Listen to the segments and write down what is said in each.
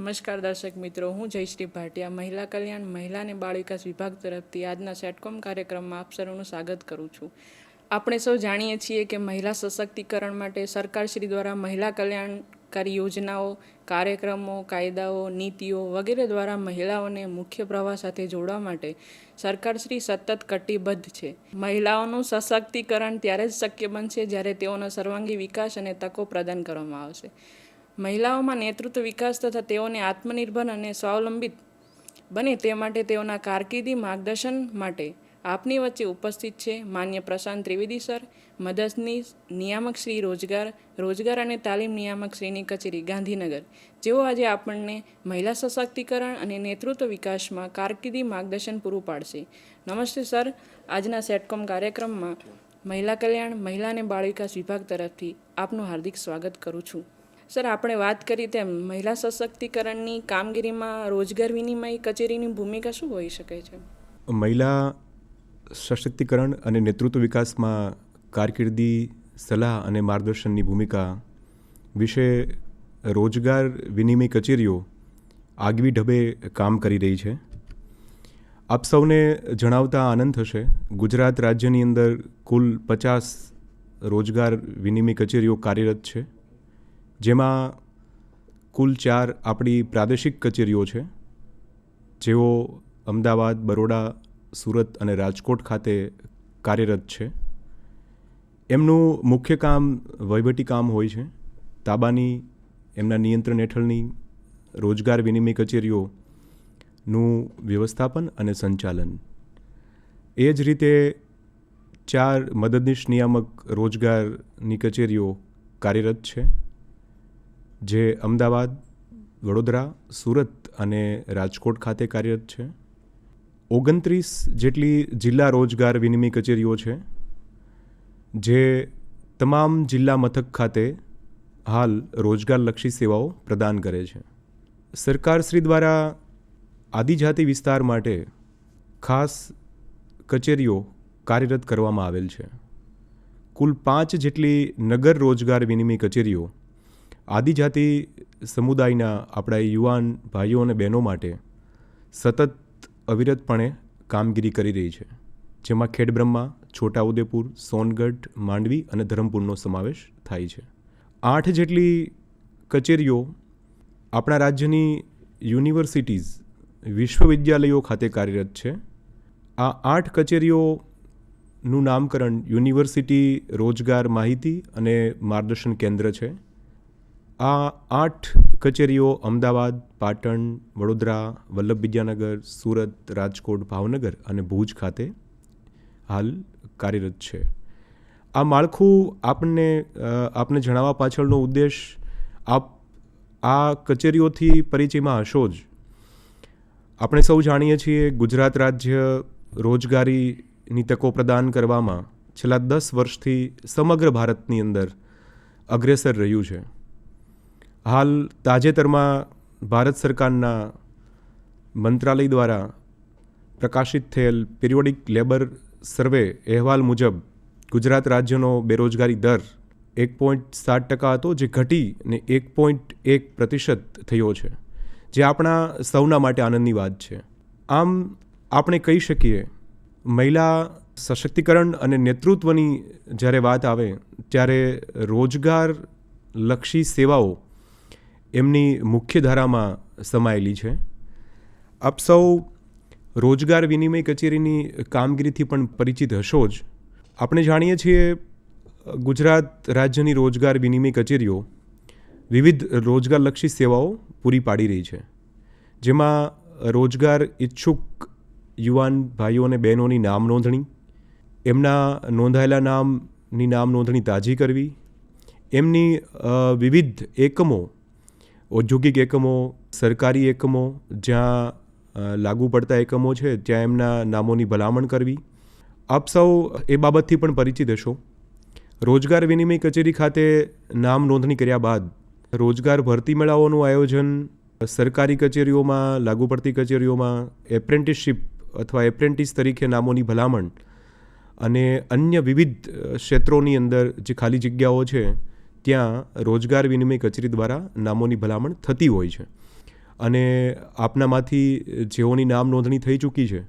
નમસ્કાર દર્શક મિત્રો, હું જયશ્રી ભાટિયા મહિલા કલ્યાણ મહિલા અને બાળ વિકાસ વિભાગ તરફથી આજના સેટકોમ કાર્યક્રમમાં આપ સૌનું સ્વાગત કરું છું. આપણે સૌ જાણીએ છીએ કે મહિલા સશક્તિકરણ માટે સરકારશ્રી દ્વારા મહિલા કલ્યાણકારી યોજનાઓ, કાર્યક્રમો, કાયદાઓ, નીતિઓ વગેરે દ્વારા મહિલાઓને મુખ્ય પ્રવાહ સાથે જોડવા માટે સરકારશ્રી સતત કટિબદ્ધ છે. મહિલાઓનું સશક્તિકરણ ત્યારે જ શક્ય બનશે જ્યારે તેઓનો સર્વાંગી વિકાસ અને તકો પ્રદાન કરવામાં આવશે. મહિલાઓમાં નેતૃત્વ વિકાસ તથા તેઓને આત્મનિર્ભર અને સ્વાવલંબિત બને તે માટે તેઓના કારકિર્દી માર્ગદર્શન માટે આપની વચ્ચે ઉપસ્થિત છે માન્ય પ્રશાંત ત્રિવેદી સર, મદદનીશ નિયામક શ્રી રોજગાર અને તાલીમ નિયામક શ્રીની કચેરી ગાંધીનગર, જેઓ આજે આપણને મહિલા સશક્તિકરણ અને નેતૃત્વ વિકાસમાં કારકિર્દી માર્ગદર્શન પૂરું પાડશે. નમસ્તે સર. આજના સેટકોમ કાર્યક્રમમાં મહિલા કલ્યાણ મહિલા અને બાળ વિકાસ વિભાગ તરફથી આપનું હાર્દિક સ્વાગત કરું છું. સર, આપણે વાત કરી તેમ મહિલા સશક્તિકરણની કામગીરીમાં રોજગાર વિનિમય કચેરીની ભૂમિકા શું હોઈ શકે છે? મહિલા સશક્તિકરણ અને નેતૃત્વ વિકાસમાં કારકિર્દી સલાહ અને માર્ગદર્શનની ભૂમિકા વિશે રોજગાર વિનિમય કચેરીઓ આગવી ઢબે કામ કરી રહી છે. આપ સૌને જણાવતા આનંદ થશે, ગુજરાત રાજ્યની અંદર કુલ 50 રોજગાર વિનિમય કચેરીઓ કાર્યરત છે, જેમાં કુલ 4 આપણી પ્રાદેશિક કચેરીઓ છે, જેઓ અમદાવાદ, બરોડા, સુરત અને રાજકોટ ખાતે કાર્યરત છે. એમનું મુખ્ય કામ વહીવટી કામ હોય છે. તાબાની એમના નિયંત્રણ હેઠળની રોજગાર વિનિમય કચેરીઓનું વ્યવસ્થાપન અને સંચાલન. એ જ રીતે 4 મદદનીશ નિયામક રોજગારની કચેરીઓ કાર્યરત છે, જે અમદાવાદ, વડોદરા, સુરત અને રાજકોટ ખાતે કાર્યરત છે. 29 જેટલી જિલ્લા રોજગાર વિનિમય કચેરીઓ છે, જે તમામ જિલ્લા મથક ખાતે હાલ રોજગારલક્ષી સેવાઓ પ્રદાન કરે છે. સરકારશ્રી દ્વારા આદિજાતિ વિસ્તાર માટે ખાસ કચેરીઓ કાર્યરત કરવામાં આવેલ છે. કુલ 5 જેટલી નગર રોજગાર વિનિમય કચેરીઓ આદિજાતિ સમુદાયના આપણા યુવાન ભાઈઓ અને બહેનો માટે સતત અવિરતપણે કામગીરી કરી રહી છે, જેમાં ખેડબ્રહ્મા, છોટાઉદેપુર, સોનગઢ, માંડવી અને ધરમપુરનો સમાવેશ થાય છે. 8 જેટલી કચેરીઓ આપણા રાજ્યની યુનિવર્સિટીઝ, વિશ્વવિદ્યાલયો ખાતે કાર્યરત છે. આ 8 કચેરીઓનું નામકરણ યુનિવર્સિટી રોજગાર માહિતી અને માર્ગદર્શન કેન્દ્ર છે. આ 8 કચેરીઓ અમદાવાદ, પાટણ, વડોદરા, વલ્લભ વિદ્યાનગર, સુરત, રાજકોટ, ભાવનગર અને ભુજ ખાતે હાલ કાર્યરત છે. આ માળખું આપને જણાવવા પાછળનો ઉદ્દેશ, આપ આ કચેરીઓથી પરિચયમાં હશો જ. આપણે સૌ જાણીએ છીએ, ગુજરાત રાજ્ય રોજગારીની તકો પ્રદાન કરવામાં છેલ્લા 10 વર્ષથી સમગ્ર ભારતની અંદર અગ્રેસર રહ્યું છે. હાલ તાજેતરમાં ભારત સરકારના મંત્રાલય દ્વારા પ્રકાશિત થયેલ પિરિયોડિક લેબર સર્વે અહેવાલ મુજબ ગુજરાત રાજ્યનો બેરોજગારી દર 1.7% હતો, જે ઘટીને 1.1% થયો છે, જે આપણા સૌના માટે આનંદની વાત છે. આમ આપણે કહી શકીએ, મહિલા સશક્તિકરણ અને નેતૃત્વની જ્યારે વાત આવે ત્યારે રોજગારલક્ષી સેવાઓ એમની મુખ્ય ધારામાં સમાયેલી છે. આપ સૌ રોજગાર વિનિમય કચેરીની કામગીરીથી પણ પરિચિત હશો જ. આપણે જાણીએ છીએ, ગુજરાત રાજ્યની રોજગાર વિનિમય કચેરીઓ વિવિધ રોજગારલક્ષી સેવાઓ પૂરી પાડી રહી છે, જેમાં રોજગાર ઈચ્છુક યુવાન ભાઈઓ અને બહેનોની નામ નોંધણી, એમના નોંધાયેલા નામની નામ નોંધણી તાજી કરવી, એમની વિવિધ એકમો, ઔદ્યોગિક એકમો, સરકારી એકમો, જ્યાં લાગુ પડતા એકમો છે ત્યાં એમના નામોની ભલામણ કરવી. આપ સૌ એ બાબતથી પણ પરિચિત હશો. રોજગાર વિનિમય કચેરી ખાતે નામ નોંધણી કર્યા બાદ રોજગાર ભરતી મેળાઓનું આયોજન, સરકારી કચેરીઓમાં, લાગુ પડતી કચેરીઓમાં એપ્રેન્ટિસશીપ અથવા એપ્રેન્ટિસ તરીકે નામોની ભલામણ અને અન્ય વિવિધ ક્ષેત્રોની અંદર જે ખાલી જગ્યાઓ છે ત્યાં રોજગાર વિનિમય કચેરી દ્વારા નામોની ભલામણ થતી હોય છે. અને આપનામાંથી જેઓની નામ નોંધણી થઈ ચૂકી છે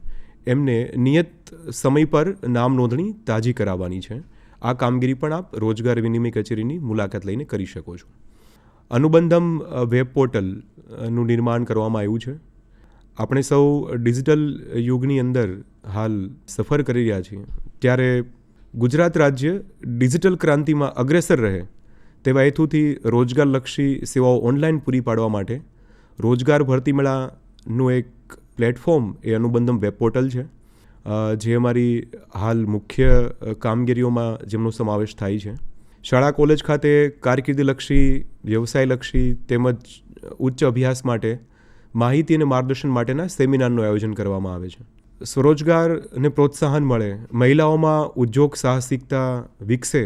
એમને નિયત સમય પર નામ નોંધણી તાજી કરાવવાની છે. આ કામગીરી પણ આપ રોજગાર વિનિમય કચેરીની મુલાકાત લઈને કરી શકો છો. અનુબંધમ વેબ પોર્ટલનું નિર્માણ કરવામાં આવ્યું છે. આપણે સૌ ડિજિટલ યુગની અંદર હાલ સફર કરી રહ્યા છીએ, ત્યારે ગુજરાત રાજ્ય ડિજિટલ ક્રાંતિમાં અગ્રેસર રહે તેવા હેતુથી રોજગારલક્ષી સેવાઓ ઓનલાઈન પૂરી પાડવા માટે રોજગાર ભરતી મેળાનું એક પ્લેટફોર્મ એ અનુબંધમ વેબ પોર્ટલ છે, જે અમારી હાલ મુખ્ય કામગીરીઓમાં જેમનો સમાવેશ થાય છે. શાળા કોલેજ ખાતે કારકિર્દીલક્ષી, વ્યવસાયલક્ષી તેમજ ઉચ્ચ અભ્યાસ માટે માહિતી અને માર્ગદર્શન માટેના સેમિનારનું આયોજન કરવામાં આવે છે. સ્વરોજગારને પ્રોત્સાહન મળે, મહિલાઓમાં ઉદ્યોગ સાહસિકતા વિકસે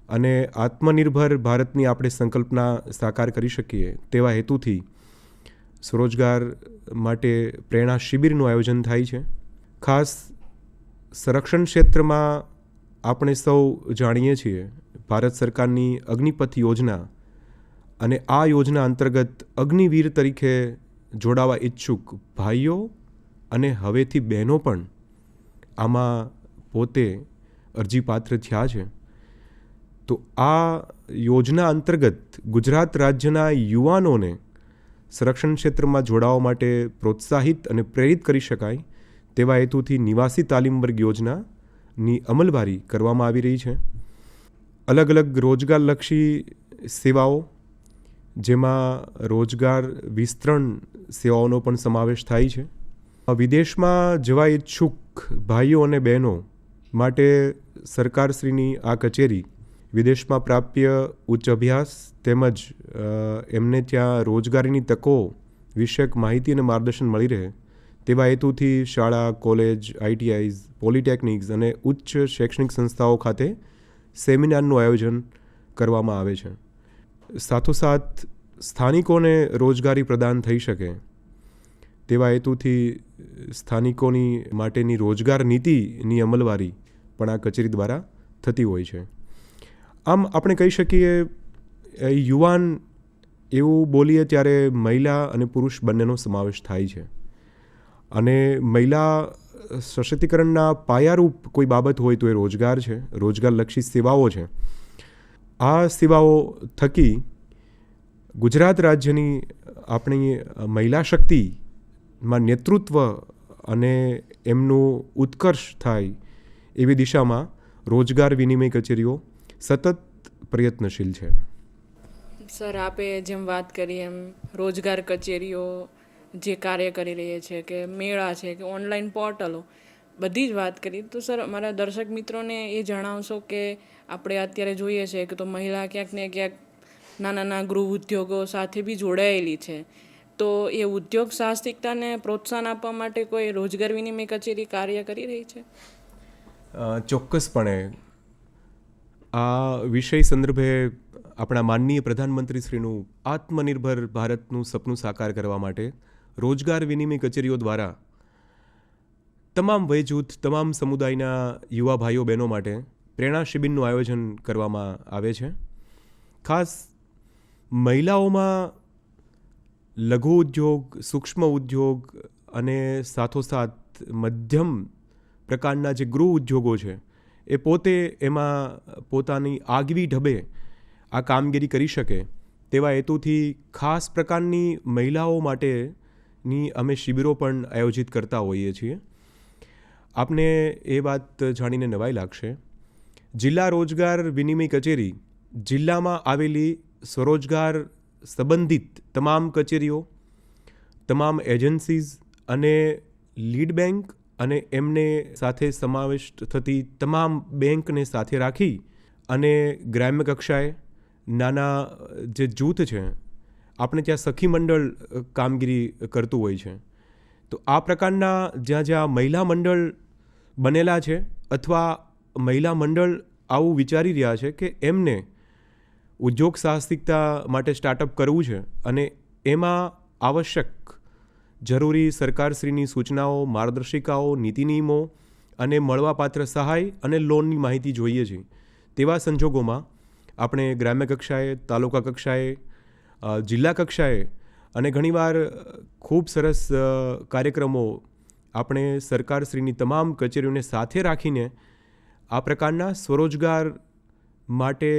અને આત્મનિર્ભર ભારતની આપણે સંકલ્પના સાકાર કરી શકીએ તેવા હેતુથી સ્વરોજગાર માટે પ્રેરણા શિબિરનું આયોજન થાય છે. ખાસ સંરક્ષણ ક્ષેત્રમાં આપણે સૌ જાણીએ છીએ ભારત સરકારની અગ્નિપથ યોજના, અને આ યોજના અંતર્ગત અગ્નિવીર તરીકે જોડાવા ઈચ્છુક ભાઈઓ અને હવેથી બહેનો પણ આમાં પોતે અરજીપાત્ર થયા છે. તો આ યોજના અંતર્ગત ગુજરાત રાજ્યના યુવાનોને સંરક્ષણ ક્ષેત્રમાં જોડાવા માટે પ્રોત્સાહિત અને પ્રેરિત કરી શકાય તેવા હેતુથી નિવાસી તાલીમ વર્ગ યોજનાની અમલવારી કરવામાં આવી રહી છે. અલગ અલગ રોજગારલક્ષી સેવાઓ, જેમાં રોજગાર વિસ્તરણ સેવાઓનો પણ સમાવેશ થાય છે. વિદેશમાં જવા ઈચ્છુક ભાઈઓ અને બહેનો માટે સરકારશ્રીની આ કચેરી વિદેશમાં પ્રાપ્ય ઉચ્ચ અભ્યાસ તેમજ એમને ત્યાં રોજગારીની તકો વિષયક માહિતી અને માર્ગદર્શન મળી રહે તેવા હેતુથી શાળા, કોલેજ, ITIs, પોલિટેકનિક્સ અને ઉચ્ચ શૈક્ષણિક સંસ્થાઓ ખાતે સેમિનારનું આયોજન કરવામાં આવે છે. સાથોસાથ સ્થાનિકોને રોજગારી પ્રદાન થઈ શકે તેવા હેતુથી સ્થાનિકોની માટેની રોજગાર નીતિની અમલવારી પણ આ કચેરી દ્વારા થતી હોય છે. આમ આપણે કહી શકીએ યુવાન એવું બોલીએ ત્યારે મહિલા અને પુરુષ બંનેનો સમાવેશ થાય છે, અને મહિલા સશક્તિકરણના પાયારૂપ કોઈ બાબત હોય તો એ રોજગાર છે, રોજગારલક્ષી સેવાઓ છે. આ સેવાઓ થકી ગુજરાત રાજ્યની આપણી મહિલા શક્તિમાં નેતૃત્વ અને એમનું ઉત્કર્ષ થાય એવી દિશામાં રોજગાર વિનિમય કચેરીઓ સતત પ્રયત્નશીલ છે. સર, આપે જેમ વાત કરી એમ રોજગાર કચેરીઓ જે કાર્ય કરી રહી છે, કે મેળા છે, કે ઓનલાઈન પોર્ટલો, બધી જ વાત કરી. તો સર, અમારા દર્શક મિત્રોને એ જણાવશો કે આપણે અત્યારે જોઈએ છે કે તો મહિલા ક્યાંક ને ક્યાંક નાના ગૃહ ઉદ્યોગો સાથે બી જોડાયેલી છે, તો એ ઉદ્યોગ સાહસિકતાને પ્રોત્સાહન આપવા માટે કોઈ રોજગાર વિનિમય કચેરી કાર્ય કરી રહી છે? ચોક્કસપણે આ વિષય સંદર્ભે આપણા માનનીય પ્રધાનમંત્રીશ્રીનું આત્મનિર્ભર ભારતનું સપનું સાકાર કરવા માટે રોજગાર વિનિમય કચેરીઓ દ્વારા તમામ વયજૂથ, તમામ સમુદાયના યુવા ભાઈઓ બહેનો માટે પ્રેરણા શિબિરનું આયોજન કરવામાં આવે છે. ખાસ મહિલાઓમાં લઘુ ઉદ્યોગ, સૂક્ષ્મ ઉદ્યોગ અને સાથોસાથ મધ્યમ પ્રકારના જે ગૃહ ઉદ્યોગો છે એ પોતે એમાં પોતાની આગવી ઢબે આ કામગીરી કરી શકે તેવા હેતુથી ખાસ પ્રકારની મહિલાઓ માટેની અમે શિબિરો પણ આયોજિત કરતા હોઈએ છીએ. આપને એ વાત જાણીને નવાઈ લાગશે, જિલ્લા રોજગાર વિનિમય કચેરી જિલ્લામાં આવેલી સ્વરોજગાર સંબંધિત તમામ કચેરીઓ, તમામ એજન્સીઝ અને લીડ બેંક અને એમને સાથે સમાવેશ થતી તમામ બેંકને સાથે રાખી અને ગ્રામ્ય કક્ષાએ નાના જે જૂથ છે, આપણે ત્યાં સખી મંડળ કામગીરી કરતું હોય છે. તો આ પ્રકારના જ્યાં મહિલા મંડળ બનેલા છે અથવા મહિલા મંડળ આવું વિચારી રહ્યા છે કે એમને ઉદ્યોગ સાહસિકતા માટે સ્ટાર્ટઅપ કરવું છે અને એમાં આવશ્યક જરૂરી સરકારશ્રીની સૂચનાઓ, માર્ગદર્શિકાઓ, નીતિ નિયમો અને મળવાપાત્ર સહાય અને લોનની માહિતી જોઈએ છે, તેવા સંજોગોમાં આપણે ગ્રામ્ય કક્ષાએ, તાલુકા કક્ષાએ, જિલ્લા કક્ષાએ અને ઘણીવાર ખૂબ સરસ કાર્યક્રમો આપણે સરકારશ્રીની તમામ કચેરીઓને સાથે રાખીને આ પ્રકારના સ્વરોજગાર માટે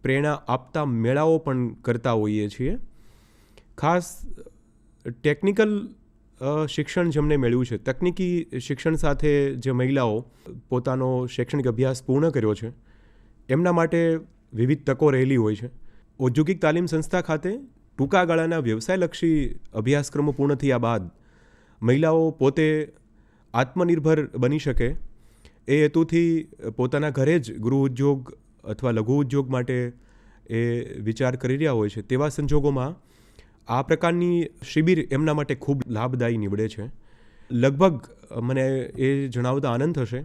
પ્રેરણા આપતા મેળાઓ પણ કરતા હોઈએ છીએ. ખાસ ટેકનિકલ શિક્ષણ જેમને મેળવ્યું છે, તકનિકી શિક્ષણ સાથે જે મહિલાઓ પોતાનો શૈક્ષણિક અભ્યાસ પૂર્ણ કર્યો છે, એમના માટે વિવિધ તકો રહેલી હોય છે. ઔદ્યોગિક તાલીમ સંસ્થા ખાતે ટૂંકા ગાળાના વ્યવસાયલક્ષી અભ્યાસક્રમો પૂર્ણ થયા બાદ મહિલાઓ પોતે આત્મનિર્ભર બની શકે એ હેતુથી પોતાના ઘરે જ ગૃહ ઉદ્યોગ અથવા લઘુ ઉદ્યોગ માટે એ વિચાર કરી રહ્યા હોય છે. તેવા સંજોગોમાં આ પ્રકારની શિબિર એમના માટે ખૂબ લાભદાયી નીવડે છે. લગભગ મને એ જણાવતા આનંદ થશે,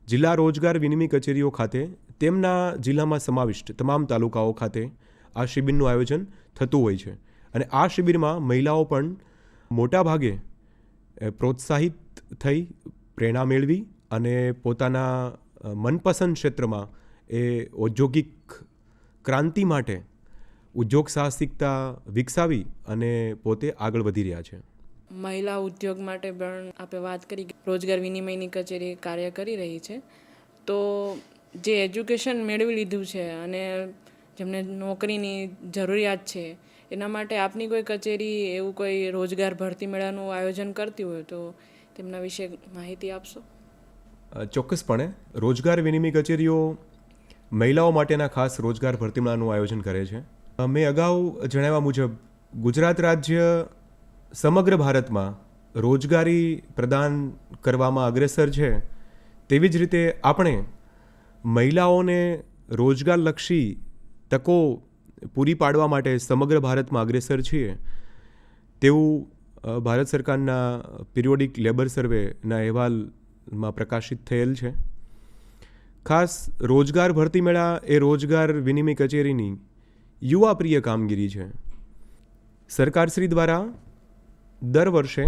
જિલ્લા રોજગાર વિનિમય કચેરીઓ ખાતે તેમના જિલ્લામાં સમાવિષ્ટ તમામ તાલુકાઓ ખાતે આ શિબિરનું આયોજન થતું હોય છે. અને આ શિબિરમાં મહિલાઓ પણ મોટા ભાગે પ્રોત્સાહિત થઈ પ્રેરણા મેળવી અને પોતાના મનપસંદ ક્ષેત્રમાં એ ઔદ્યોગિક ક્રાંતિ માટે ઉદ્યોગ સાહસિકતા વિકસાવી અને પોતે આગળ વધી રહ્યા છે. મહિલા ઉદ્યોગ માટે પણ આપણે વાત કરી કે રોજગાર વિનિમયની કચેરી કાર્ય કરી રહી છે. તો જે એજ્યુકેશન મેળવી લીધું છે અને જેમને નોકરીની જરૂરિયાત છે, એના માટે આપની કોઈ કચેરી એવું કોઈ રોજગાર ભરતી મેળાનું આયોજન કરતી હોય તો તેમના વિશે માહિતી આપશો? ચોક્કસપણે. રોજગાર વિનિમય કચેરીઓ મહિલાઓ માટેના ખાસ રોજગાર ભરતી મેળાનું આયોજન કરે છે. મેં અગાઉ જણાવ્યા મુજબ ગુજરાત રાજ્ય સમગ્ર ભારતમાં રોજગારી પ્રદાન કરવામાં અગ્રેસર છે. તેવી જ રીતે આપણે મહિલાઓને રોજગારલક્ષી તકો પૂરી પાડવા માટે સમગ્ર ભારતમાં અગ્રેસર છીએ તેવું ભારત સરકારના પિરિયોડિક લેબર સર્વેના અહેવાલમાં પ્રકાશિત થયેલ છે. ખાસ રોજગાર ભરતી મેળા એ રોજગાર વિનિમય કચેરીની યુવા પ્રિય કામગીરી છે. સરકારશ્રી દ્વારા દર વર્ષે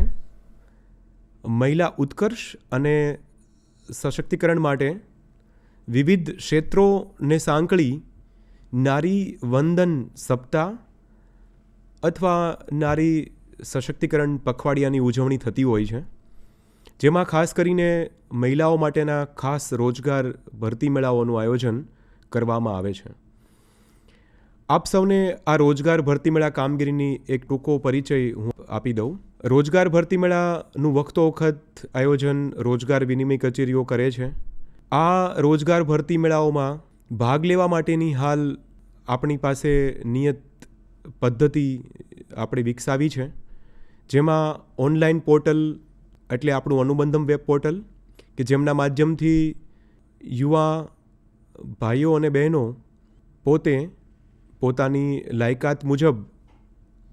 મહિલા ઉત્કર્ષ અને સશક્તિકરણ માટે વિવિધ ક્ષેત્રોને સાંકળી નારી વંદન સપ્તાહ અથવા નારી સશક્તિકરણ પખવાડિયાની ઉજવણી થતી હોય છે, જેમાં ખાસ કરીને મહિલાઓ માટેના ખાસ રોજગાર ભરતી મેળાઓનું આયોજન કરવામાં આવે છે. આપ સૌને આ રોજગાર ભરતી મેળા કામગીરીની એક ટૂંકો પરિચય હું આપી દઉં. રોજગાર ભરતી મેળાનું વખતો વખત આયોજન રોજગાર વિનિમય કચેરીઓ કરે છે. આ રોજગાર ભરતી મેળાઓમાં ભાગ લેવા માટેની હાલ આપણી પાસે નિયત પદ્ધતિ આપણે વિકસાવી છે, જેમાં ઓનલાઈન પોર્ટલ એટલે આપણું અનુબંધમ વેબ પોર્ટલ કે જેમના માધ્યમથી યુવા ભાઈઓ અને બહેનો પોતે પોતાની લાયકાત મુજબ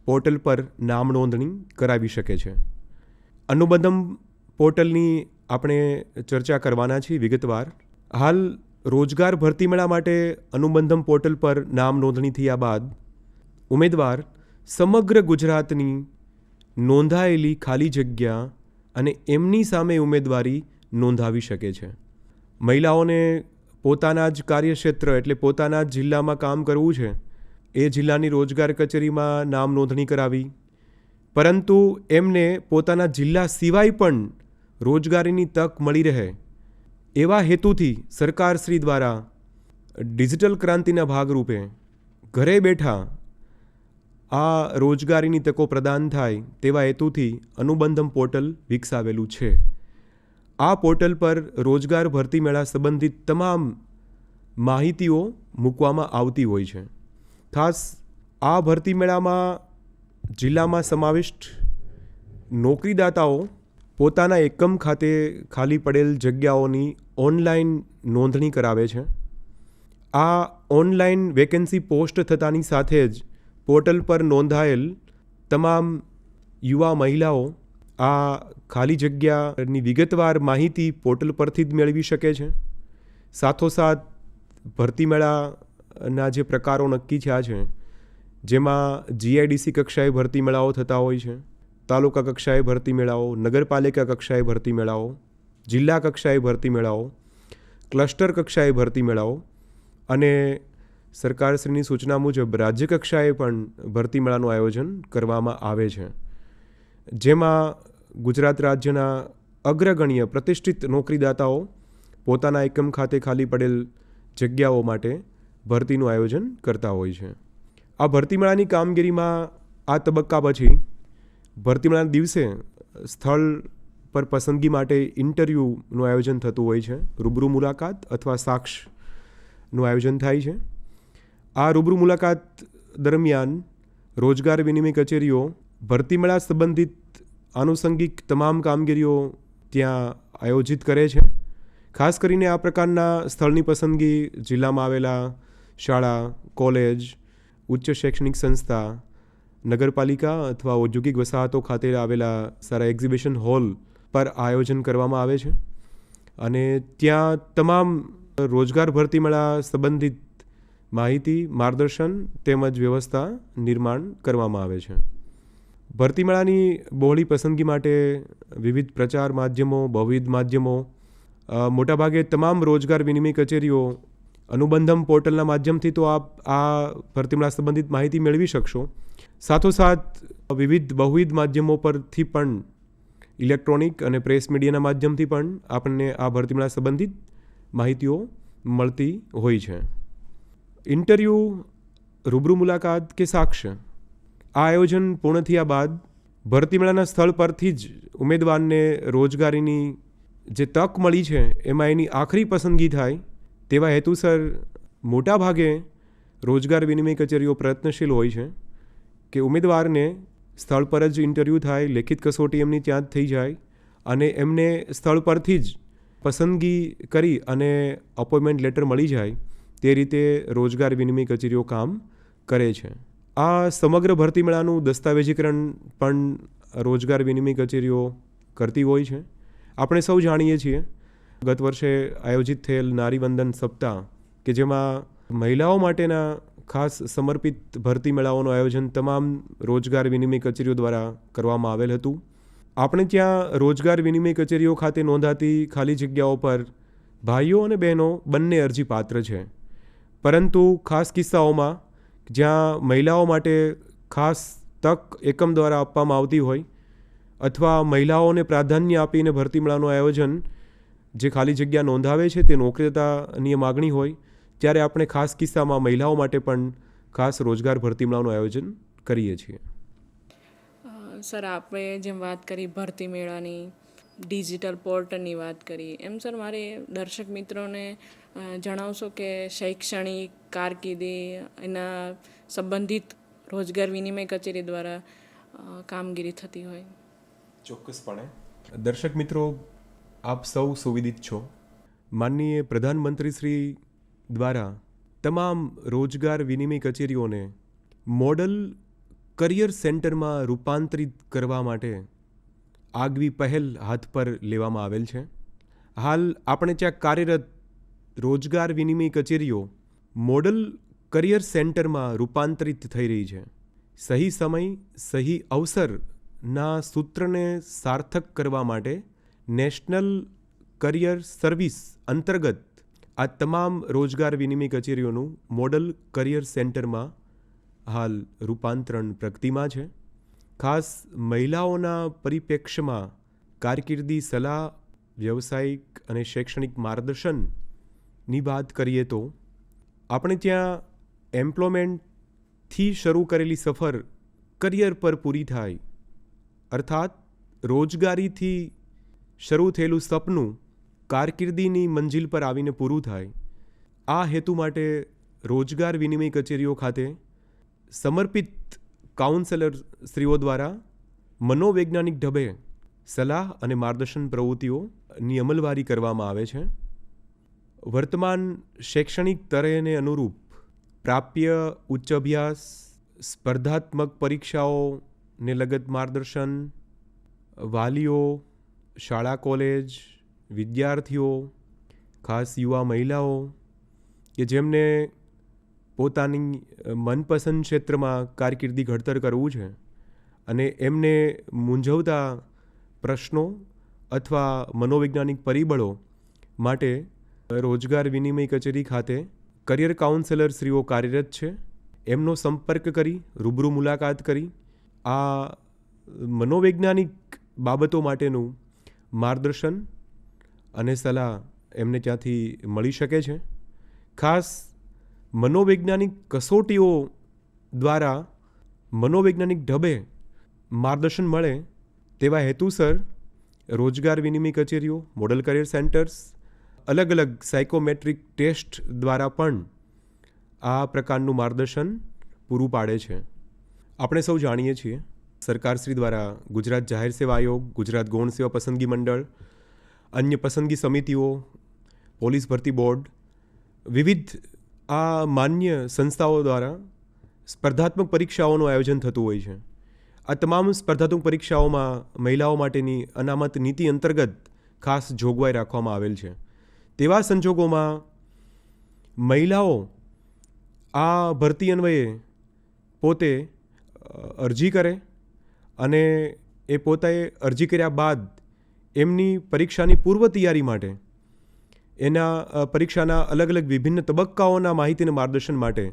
પોર્ટલ પર નામ નોંધણી કરાવી શકે છે. અનુબંધમ પોર્ટલની આપણે ચર્ચા કરવાના છીએ વિગતવાર. હાલ રોજગાર ભરતી મેળા માટે અનુબંધમ પોર્ટલ પર નામ નોંધણી થયા બાદ ઉમેદવાર સમગ્ર ગુજરાતની નોંધાયેલી ખાલી જગ્યા અને એમની સામે ઉમેદવારી નોંધાવી શકે છે. મહિલાઓને પોતાના જ કાર્યક્ષેત્ર એટલે પોતાના જ જિલ્લામાં કામ કરવું છે, એ જિલ્લાની રોજગાર કચેરીમાં નામ નોંધણી કરાવી, પરંતુ એમને પોતાના જિલ્લા સિવાય પણ રોજગારીની તક મળી રહે એવા હેતુથી સરકારશ્રી દ્વારા ડિજિટલ ક્રાંતિના ભાગરૂપે ઘરે બેઠા આ રોજગારીની તકો પ્રદાન થાય તેવા હેતુથી અનુબંધમ પોર્ટલ વિકસાવેલું છે. આ પોર્ટલ પર રોજગાર ભરતી મેળા સંબંધિત તમામ માહિતીઓ મૂકવામાં આવતી હોય છે. ખાસ આ ભરતી મેળામાં જિલ્લામાં સમાવિષ્ટ નોકરીદાતાઓ પોતાના એકમ ખાતે ખાલી પડેલ જગ્યાઓની ઓનલાઈન નોંધણી કરાવે છે. આ ઓનલાઈન વેકેન્સી પોસ્ટ થતાની સાથે જ પોર્ટલ પર નોંધાયેલ તમામ યુવા મહિલાઓ આ ખાલી જગ્યાની વિગતવાર માહિતી પોર્ટલ પરથી જ મેળવી શકે છે. સાથોસાથ ભરતી મેળાના જે પ્રકારો નક્કી થયા છે, જેમાં જીઆઈડીસી કક્ષાએ ભરતી મેળાઓ થતા હોય છે, તાલુકા કક્ષાએ ભરતી મેળાઓ, નગરપાલિકા કક્ષાએ ભરતી મેળાઓ, જિલ્લા કક્ષાએ ભરતી મેળાઓ, ક્લસ્ટર કક્ષાએ ભરતી મેળાઓ અને સરકારશ્રીની સૂચના મુજબ રાજ્યકક્ષાએ પણ ભરતી મેળાનું આયોજન કરવામાં આવે છે, જેમાં ગુજરાત રાજ્યના અગ્રગણ્ય પ્રતિષ્ઠિત નોકરીદાતાઓ પોતાના એકમ ખાતે ખાલી પડેલ જગ્યાઓ માટે ભરતીનું આયોજન કરતા હોય છે. આ ભરતી મેળાની કામગીરીમાં આ તબક્કા પછી ભરતી મેળાના દિવસે સ્થળ પર પસંદગી માટે ઇન્ટરવ્યૂનું આયોજન થતું હોય છે. રૂબરૂ મુલાકાત અથવા સાક્ષનું આયોજન થાય છે. આ રૂબરૂ મુલાકાત દરમિયાન રોજગાર વિનિમય કચેરીઓ ભરતી મેળા સંબંધિત આનુષંગિક તમામ કામગીરીઓ ત્યાં આયોજિત કરે છે. ખાસ કરીને આ પ્રકારના સ્થળની પસંદગી જિલ્લામાં આવેલા શાળા, કોલેજ, ઉચ્ચ શૈક્ષણિક સંસ્થા, નગરપાલિકા અથવા ઔદ્યોગિક વસાહતો ખાતે આવેલા સારા એક્ઝિબિશન હોલ પર આયોજન કરવામાં આવે છે અને ત્યાં તમામ રોજગાર ભરતી મેળા સંબંધિત માહિતી, માર્ગદર્શન તેમજ વ્યવસ્થા નિર્માણ કરવામાં આવે છે. ભરતી મેળાની બહોળી પસંદગી માટે વિવિધ પ્રચાર માધ્યમો, બહુવિધ માધ્યમો, મોટાભાગે તમામ રોજગાર વિનિમય કચેરીઓ અનુબંધમ પોર્ટલના માધ્યમથી તો આપ આ ભરતી મેળા સંબંધિત માહિતી મેળવી શકશો. સાથોસાથ વિવિધ બહુવિધ માધ્યમો પરથી પણ ઇલેક્ટ્રોનિક અને પ્રેસ મીડિયાના માધ્યમથી પણ આપણને આ ભરતી મેળા સંબંધિત માહિતીઓ મળતી હોય છે. ઇન્ટરવ્યૂ, રૂબરૂ મુલાકાત કે સાક્ષ, આ આયોજન પૂર્ણ થયા બાદ ભરતી મેળાના સ્થળ પરથી જ ઉમેદવારને રોજગારીની જે તક મળી છે એમાં એની આખરી પસંદગી થાય તેવા હેતુસર મોટાભાગે રોજગાર વિનિમય કચેરીઓ પ્રયત્નશીલ હોય છે કે ઉમેદવારને સ્થળ પર જ ઇન્ટરવ્યૂ થાય, લેખિત કસોટી એમની ત્યાં જ થઈ જાય અને એમને સ્થળ પરથી જ પસંદગી કરી અને અપોઇન્ટમેન્ટ લેટર મળી જાય તે રીતે રોજગાર વિનિમય કચેરીઓ કામ કરે છે. આ સમગ્ર ભરતી મેળાનું દસ્તાવેજીકરણ પણ રોજગાર વિનિમય કચેરીઓ કરતી હોય છે. આપણે સૌ જાણીએ છીએ ગત વર્ષે આયોજિત થયેલ નારીવંદન સપ્તાહ કે જેમાં મહિલાઓ માટેના ખાસ સમર્પિત ભરતી મેળાઓનું આયોજન તમામ રોજગાર વિનિમય કચેરીઓ દ્વારા કરવામાં આવેલ હતું. આપણે ત્યાં રોજગાર વિનિમય કચેરીઓ ખાતે નોંધાતી ખાલી જગ્યાઓ પર ભાઈઓ અને બહેનો બંને અરજી પાત્ર છે, પરંતુ ખાસ કિસ્સાઓમાં જ્યાં મહિલાઓ માટે ખાસ તક એકમ દ્વારા આપવામાં આવતી હોય અથવા મહિલાઓને પ્રાધાન્ય આપીને ભરતી મેળાનું આયોજન જે ખાલી જગ્યા નોંધાવે છે તે નોકરીદાતાની માગણી હોય ત્યારે આપણે ખાસ કિસ્સામાં મહિલાઓ માટે પણ ખાસ રોજગાર ભરતી મેળાનું આયોજન કરીએ છીએ. સર, આપણે જેમ વાત કરી ભરતી મેળાની, ડિજિટલ પોર્ટલની વાત કરી, એમ સર મારે દર્શક મિત્રોને જણાવશો કે શૈક્ષણિક કારકિર્દી એના સંબંધિત રોજગાર વિનિમય કચેરી દ્વારા કામગીરી થતી હોય? ચોક્કસપણે. દર્શક મિત્રો, આપ સૌ સુવિદિત છો. માનનીય પ્રધાનમંત્રી શ્રી દ્વારા તમામ રોજગાર વિનિમય કચેરીઓને મોડલ કરિયર સેન્ટરમાં રૂપાંતરિત કરવા માટે આગવી પહેલ હાથ પર લેવામાં આવેલ છે. હાલ આપણે ત્યાં કાર્યરત રોજગાર વિનિમય કચેરીઓ મોડલ કરિયર સેન્ટરમાં રૂપાંતરિત થઈ રહી છે. સહી સમય, સહી અવસરના સૂત્રને સાર્થક કરવા માટે નેશનલ કરિયર સર્વિસ અંતર્ગત આ તમામ રોજગાર વિનિમય કચેરીઓનું મોડલ કરિયર સેન્ટરમાં હાલ રૂપાંતરણ પ્રગતિમાં છે. ખાસ મહિલાઓના પરિપ્રેક્ષ્યમાં કારકિર્દી સલાહ, વ્યવસાયિક અને શૈક્ષણિક માર્ગદર્શનની વાત કરીએ તો આપણે ત્યાં એમ્પ્લોયમેન્ટથી શરૂ કરેલી સફર કરિયર પર પૂરી થાય, અર્થાત રોજગારીથી શરૂ થયેલું સપનું કારકિર્દીની મંજિલ પર આવીને પૂરું થાય. આ હેતુ માટે રોજગાર વિનિમય કચેરીઓ ખાતે સમર્પિત કાઉન્સેલર શ્રીઓ દ્વારા મનોવૈજ્ઞાનિક ઢબે સલાહ અને માર્ગદર્શન પ્રવૃત્તિઓની અમલવારી કરવામાં આવે છે. વર્તમાન શૈક્ષણિક તરેને અનુરૂપ પ્રાપ્ય ઉચ્ચ અભ્યાસ, સ્પર્ધાત્મક પરીક્ષાઓને લગત માર્ગદર્શન, વાલીઓ, શાળા કોલેજ, વિદ્યાર્થીઓ, ખાસ યુવા મહિલાઓ કે જેમને પોતાની મનપસંદ ક્ષેત્રમાં કારકિર્દી ઘડતર કરવું છે અને એમને મૂંઝવતા પ્રશ્નો અથવા મનોવૈજ્ઞાનિક પરિબળો માટે રોજગાર વિનિમય કચેરી ખાતે કરિયર કાઉન્સેલરશ્રીઓ કાર્યરત છે. એમનો સંપર્ક કરી રૂબરૂ મુલાકાત કરી આ મનોવૈજ્ઞાનિક બાબતો માટેનું માર્ગદર્શન અને સલાહ એમને ત્યાંથી મળી શકે છે. ખાસ મનોવૈજ્ઞાનિક કસોટીઓ દ્વારા મનોવૈજ્ઞાનિક ઢબે માર્ગદર્શન મળે તેવા હેતુસર રોજગાર વિનિમય કચેરીઓ, મોડલ કરિયર સેન્ટર્સ, અલગ અલગ સાયકોમેટ્રિક ટેસ્ટ દ્વારા પણ આ પ્રકારનું માર્ગદર્શન પૂરું પાડે છે. આપણે સૌ જાણીએ છીએ સરકારશ્રી દ્વારા ગુજરાત જાહેર સેવા આયોગ, ગુજરાત ગૌણ સેવા પસંદગી મંડળ, અન્ય પસંદગી સમિતિઓ, પોલીસ ભરતી બોર્ડ, વિવિધ આ માન્ય સંસ્થાઓ દ્વારા સ્પર્ધાત્મક પરીક્ષાઓનું આયોજન થતું હોય છે. આ તમામ સ્પર્ધાત્મક પરીક્ષાઓમાં મહિલાઓ માટેની અનામત નીતિ અંતર્ગત ખાસ જોગવાઈ રાખવામાં આવેલ છે. તેવા સંજોગોમાં મહિલાઓ આ ભરતી અન્વયે પોતે અરજી કરે અને એ પોતે અરજી કર્યા બાદ એમની પરીક્ષાની પૂર્વ તૈયારી માટે એના પરીક્ષાના અલગ અલગ વિભિન્ન તબક્કાઓના માહિતી અને માર્ગદર્શન માટે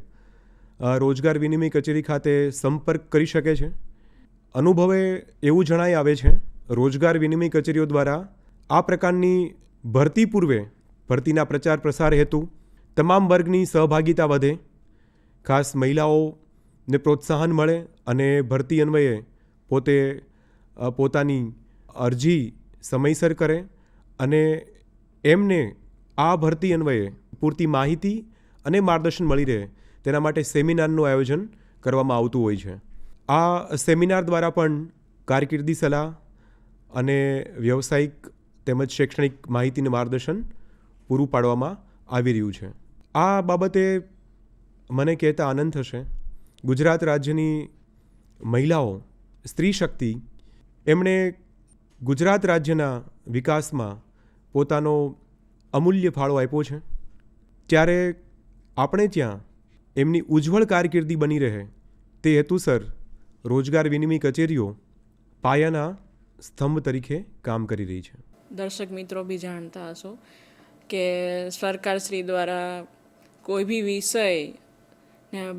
રોજગાર વિનિમય કચેરી ખાતે સંપર્ક કરી શકે છે. અનુભવે એવું જણાઈ આવે છે રોજગાર વિનિમય કચેરીઓ દ્વારા આ પ્રકારની ભરતી પૂર્વે ભરતીના પ્રચાર પ્રસાર હેતુ તમામ વર્ગની સહભાગિતા વધે, ખાસ મહિલાઓને પ્રોત્સાહન મળે અને ભરતી અન્વયે પોતે પોતાની અરજી સમયસર કરે અને એમને આ ભરતી અન્વયે પૂરતી માહિતી અને માર્ગદર્શન મળી રહે તેના માટે સેમિનારનું આયોજન કરવામાં આવતું હોય છે. આ સેમિનાર દ્વારા પણ કારકિર્દી સલાહ અને વ્યવસાયિક તેમજ શૈક્ષણિક માહિતીનું માર્ગદર્શન પૂરું પાડવામાં આવી રહ્યું છે. આ બાબતે મને કહેતા આનંદ થશે ગુજરાત રાજ્યની મહિલાઓ, સ્ત્રી શક્તિ, એમણે ગુજરાત રાજ્યના વિકાસમાં પોતાનો અમૂલ્ય ફાળો આપ્યો છે. ત્યારે આપણે ત્યાં એમની ઉજ્જવળ કારકિર્દી બની રહે તે હેતુસર રોજગાર વિનિમય કચેરીઓ પાયાના સ્તંભ તરીકે કામ કરી રહી છે. દર્શક મિત્રો બી જાણતા હશો કે સરકારશ્રી દ્વારા કોઈ બી વિષય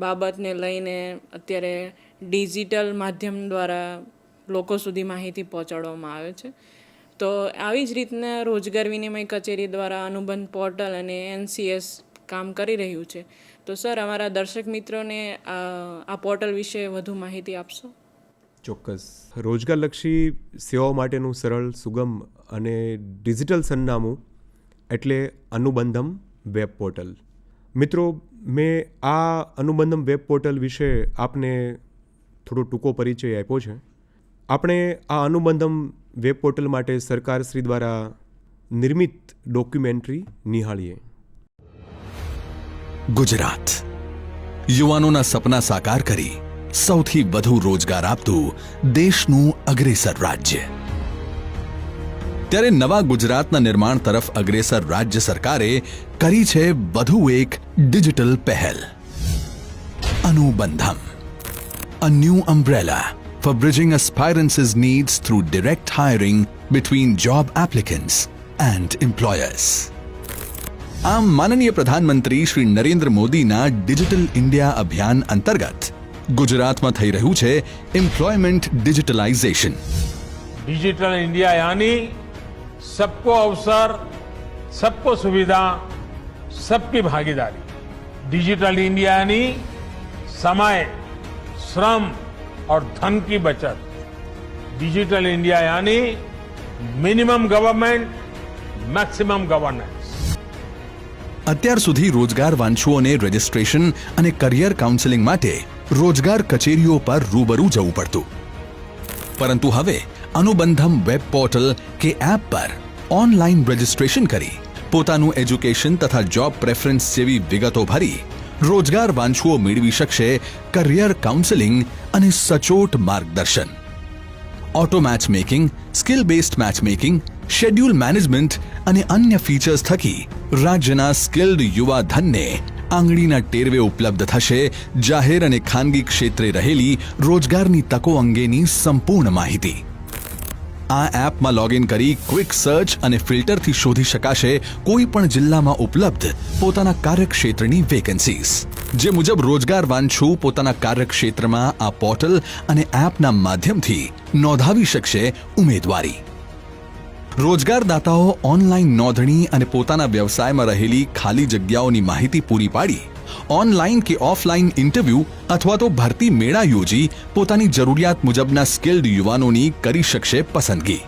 બાબતને લઈને અત્યારે ડિજિટલ માધ્યમ દ્વારા લોકો સુધી માહિતી પહોંચાડવામાં આવે છે. તો આવી જ રીતના રોજગાર વિનિમય કચેરી દ્વારા અનુબંધ પોર્ટલ અને NCS કામ કરી રહ્યું છે. તો સર, અમારા દર્શક મિત્રોને આ પોર્ટલ વિશે વધુ માહિતી આપશો? ચોક્કસ. રોજગારલક્ષી સેવાઓ માટેનું સરળ, સુગમ અને ડિજિટલ સરનામું એટલે અનુબંધમ વેબ પોર્ટલ. મિત્રો, મેં આ અનુબંધમ વેબ પોર્ટલ વિશે આપને થોડો ટૂંકો પરિચય આપ્યો છે. આપણે આ અનુબંધમ વેબ પોર્ટલ માટે સરકારશ્રી દ્વારા નિર્મિત ડોક્યુમેન્ટરી નિહાળીએ. ગુજરાત યુવાનોના સપના સાકાર કરી સૌથી વધુ રોજગાર આપતું દેશનું અગ્રેસર રાજ્ય. ત્યારે નવા ગુજરાતના નિર્માણ તરફ અગ્રેસર રાજ્ય સરકારે કરી છે વધુ એક ડિજિટલ પહેલ, Anubandham, a new umbrella for bridging aspirants' needs through direct hiring between job applicants and employers. આમ માનનીય પ્રધાનમંત્રી શ્રી નરેન્દ્ર મોદીના ડિજિટલ ઇન્ડિયા અભિયાન અંતર્ગત ગુજરાતમાં થઈ રહ્યું છે એમ્પ્લોયમેન્ટ ડિજિટલાઇઝેશન. डिजिटल इंडिया यानी सबको अवसर, सबको सुविधा, सबकी भागीदारी. डिजिटल इंडिया यानी समय, श्रम और धन की बचत. डिजिटल इंडिया यानी मिनिमम गवर्नमेंट, मैक्सिमम गवर्नेंस. અત્યાર સુધી રોજગાર વાંચ્છુઓને રજિસ્ટ્રેશન અને કરિયર કાઉન્સેલિંગ માટે રોજગાર કચેરીઓ પર રૂબરૂ જવું પડતું, પરંતુ હવે અનુબંધમ વેબ પોર્ટલ કે એપ પર ઓનલાઈન રજિસ્ટ્રેશન કરી પોતાનું એજ્યુકેશન તથા જોબ પ્રેફરન્સ જેવી વિગતો ભરી રોજગાર વાંચ્છુઓ મેળવી શકશે કરિયર કાઉન્સેલિંગ અને સચોટ માર્ગદર્શન. Auto match making, skill based match making, schedule management અને અન્ય ફીચર્સ થકી રાજ્યના સ્કિલ્ડ યુવા ધનને આંગળીના ટેરવે ઉપલબ્ધ થશે જાહેર અને ખાનગી ક્ષેત્રે રહેલી રોજગારની તકો અંગેની સંપૂર્ણ માહિતી. આ એપમાં લોગિન કરી ક્વિક સર્ચ અને ફિલ્ટરથી શોધી શકાશે કોઈ પણ જિલ્લામાં ઉપલબ્ધ પોતાના કાર્યક્ષેત્રની વેકેન્સીઝ, જે મુજબ રોજગાર વાંછુ પોતાના કાર્યક્ષેત્રમાં આ પોર્ટલ અને એપના માધ્યમથી નોંધાવી શકશે ઉમેદવારી. રોજગારદાતાઓ ઓનલાઈન નોંધણી અને પોતાના વ્યવસાયમાં રહેલી ખાલી જગ્યાઓની માહિતી પૂરી પાડી ઓનલાઈન કે ઓફલાઈન ઇન્ટરવ્યૂ અથવા તો ભરતી મેળા યોજી પોતાની જરૂરિયાત મુજબના સ્કિલ્ડ યુવાનોની કરી શકશે પસંદગી.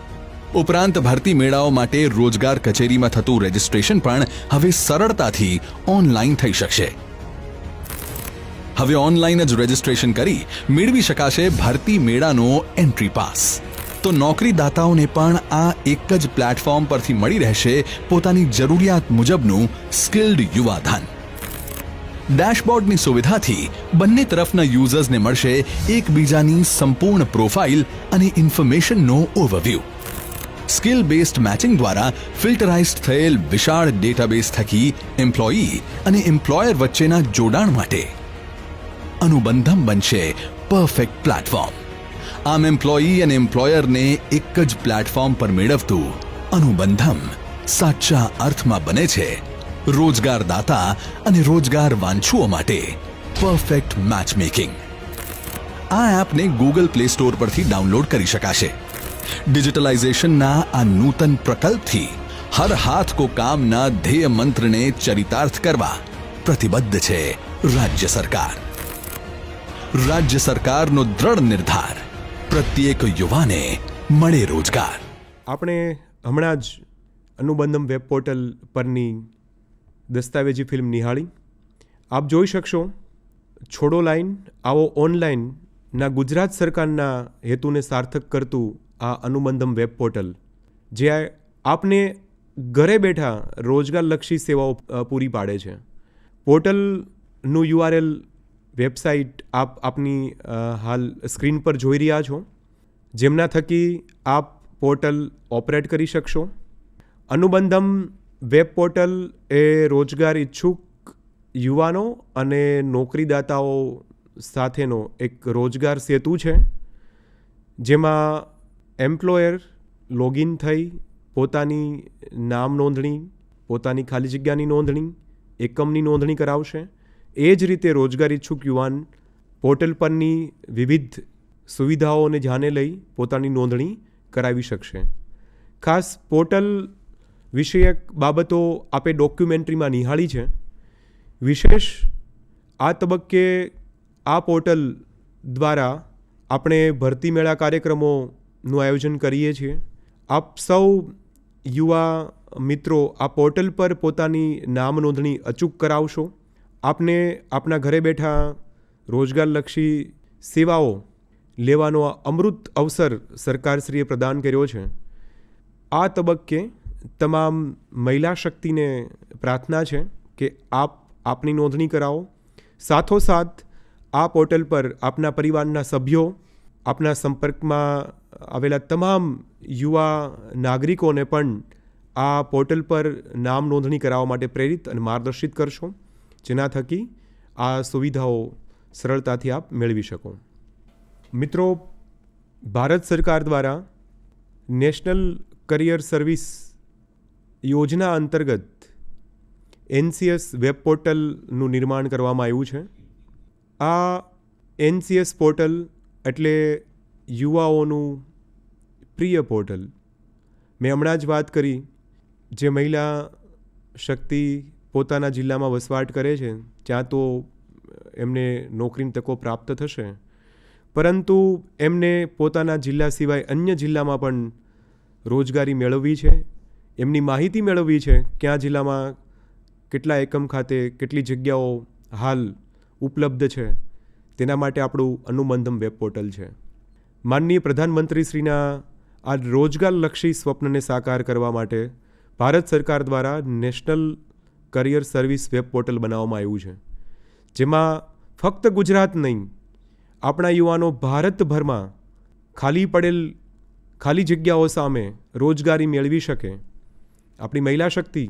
ઉપરાંત ભરતી મેળાઓ માટે રોજગાર કચેરીમાં થતું રજિસ્ટ્રેશન પણ હવે સરળતાથી ઓનલાઈન થઈ શકશે. હવે ઓનલાઈન જ રજિસ્ટ્રેશન કરી મેળવી શકાશે ભરતી મેળાનો એન્ટ્રી પાસ. તો નોકરીદાતાઓને પણ આ એક જ પ્લેટફોર્મ પરથી મળી રહેશે પોતાની જરૂરિયાત મુજબનું સ્કિલ્ડ યુવા ધન. ડેશબોર્ડની સુવિધાથી બંને તરફના યુઝર્સને મળશે એકબીજાની સંપૂર્ણ પ્રોફાઇલ અને ઇન્ફોર્મેશનનો ઓવરવ્યૂ. સ્કિલ બેસ્ડ મેચિંગ દ્વારા ફિલ્ટરાઇઝ્ડ થયેલ વિશાળ ડેટાબેઝ થકી એમ્પ્લોયી અને એમ્પ્લોયર વચ્ચેના જોડાણ માટે અનુબંધમ બનશે પરફેક્ટ પ્લેટફોર્મ. આમ એમ્પ્લોયી અને એમ્પ્લોયરને એક જ પ્લેટફોર્મ પર મેળવતું અનુબંધમ સાચા અર્થમાં બને છે રોજગારદાતા અને રોજગાર વાંછુઓ માટે પરફેક્ટ મેચમેકિંગ. આ એપને ગૂગલ પ્લે સ્ટોર પરથી ડાઉનલોડ કરી શકાશે. ડિજિટલાઇઝેશનના આ નૂતન પ્રકલ્પથી હર હાથ કો કામના ધ્યેય મંત્રને ચરિતાર્થ કરવા પ્રતિબદ્ધ છે રાજ્ય સરકાર. રાજ્ય સરકારનો દ્રઢ નિર્ધાર, પ્રત્યેક યુવાને મળે રોજગાર. આપણે હમણાં જ અનુબંધમ વેબ પોર્ટલ પરની દસ્તાવેજી ફિલ્મ નિહાળી. આપ જોઈ શકશો છોડો લાઈન આવો ઓનલાઈનના ગુજરાત સરકારના હેતુને સાર્થક કરતું આ અનુબંધમ વેબ પોર્ટલ, જે આપને ઘરે બેઠા રોજગારલક્ષી સેવાઓ પૂરી પાડે છે. પોર્ટલનું URL વેબસાઇટ આપની હાલ સ્ક્રીન પર જોઈ રહ્યા છો, જેમના થકી આપ પોર્ટલ ઓપરેટ કરી શકશો. અનુબંધમ વેબ પોર્ટલ એ રોજગાર ઈચ્છુક યુવાનો અને નોકરીદાતાઓ સાથેનો એક રોજગાર સેતુ છે, જેમાં એમ્પ્લોયર લોગિન થઈ પોતાની નામ નોંધણી, પોતાની ખાલી જગ્યાની નોંધણી, એકમની નોંધણી કરાવશે. એ જ રીતે રોજગાર ઈચ્છુક યુવાન પોર્ટલ પરની વિવિધ સુવિધાઓને ધ્યાને લઈ પોતાની નોંધણી કરાવી શકશે. ખાસ પોર્ટલ વિષયક બાબતો આપે ડોક્યુમેન્ટરીમાં નિહાળી છે. વિશેષ આ તબક્કે આ પોર્ટલ દ્વારા આપણે ભરતી મેળા કાર્યક્રમોનું આયોજન કરીએ છીએ. આપ સૌ યુવા મિત્રો આ પોર્ટલ પર પોતાની નામ નોંધણી અચૂક કરાવશો. આપને આપના ઘરે બેઠા રોજગારલક્ષી સેવાઓ લેવાનો અમૃત અવસર સરકારશ્રીએ પ્રદાન કર્યો છે. આ તબક્કે તમામ મહિલા શક્તિને પ્રાર્થના છે કે આપની નોંધણી કરાવો. સાથોસાથ આ પોર્ટલ પર આપના પરિવારના સભ્યો, આપના સંપર્કમાં આવેલા તમામ યુવા નાગરિકોને પણ આ પોર્ટલ પર નામ નોંધણી કરાવવા માટે પ્રેરિત અને માર્ગદર્શિત કરશો, જેના થકી આ સુવિધાઓ સરળતાથી આપ મેળવી શકો. મિત્રો, ભારત સરકાર દ્વારા નેશનલ કરિયર સર્વિસ યોજના અંતર્ગત NCS વેબ પોર્ટલનું નિર્માણ કરવામાં આવ્યું છે. આ NCS પોર્ટલ એટલે યુવાઓનું પ્રિય પોર્ટલ. મેં હમણાં જ વાત કરી, જે મહિલા શક્તિ પોતાના જિલ્લામાં વસવાટ કરે છે ત્યાં તો એમને નોકરીની તકો પ્રાપ્ત થશે, પરંતુ એમને પોતાના જિલ્લા સિવાય અન્ય જિલ્લામાં પણ રોજગારી મેળવવી છે, એમની માહિતી મેળવવી છે કયા જિલ્લામાં કેટલા એકમ ખાતે કેટલી જગ્યાઓ હાલ ઉપલબ્ધ છે. તેના માટે આપણું અનુબંધમ વેબ પોર્ટલ છે. માનનીય પ્રધાનમંત્રીશ્રીના આ રોજગારલક્ષી સ્વપ્નને સાકાર કરવા માટે ભારત સરકાર દ્વારા national career service web portal બનાવવામાં આવ્યું છે, જેમાં ફક્ત ગુજરાત નહીં, આપણા યુવાનો ભારતભરમાં ખાલી પડેલ ખાલી જગ્યાઓ સામે રોજગારી મેળવી શકે. આપણી મહિલા શક્તિ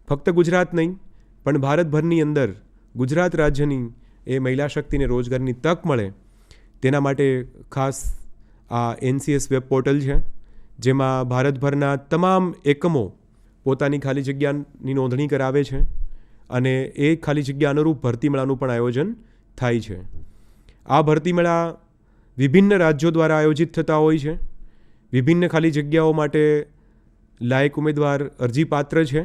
ફક્ત ગુજરાત નહીં પણ ભારતભરની અંદર ગુજરાત રાજ્યની એ મહિલા શક્તિને રોજગારની તક મળે, તેના માટે ખાસ આ NCS વેબ પોર્ટલ છે. જેમાં ભારતભરના તમામ એકમો પોતાની ખાલી જગ્યાની નોંધણી કરાવે છે અને એ ખાલી જગ્યા અનુરૂપ ભરતી મેળાનું પણ આયોજન થાય છે. આ ભરતી મેળા વિભિન્ન રાજ્યો દ્વારા આયોજિત થતા હોય છે. વિભિન્ન ખાલી જગ્યાઓ માટે લાયક ઉમેદવાર અરજીપાત્ર છે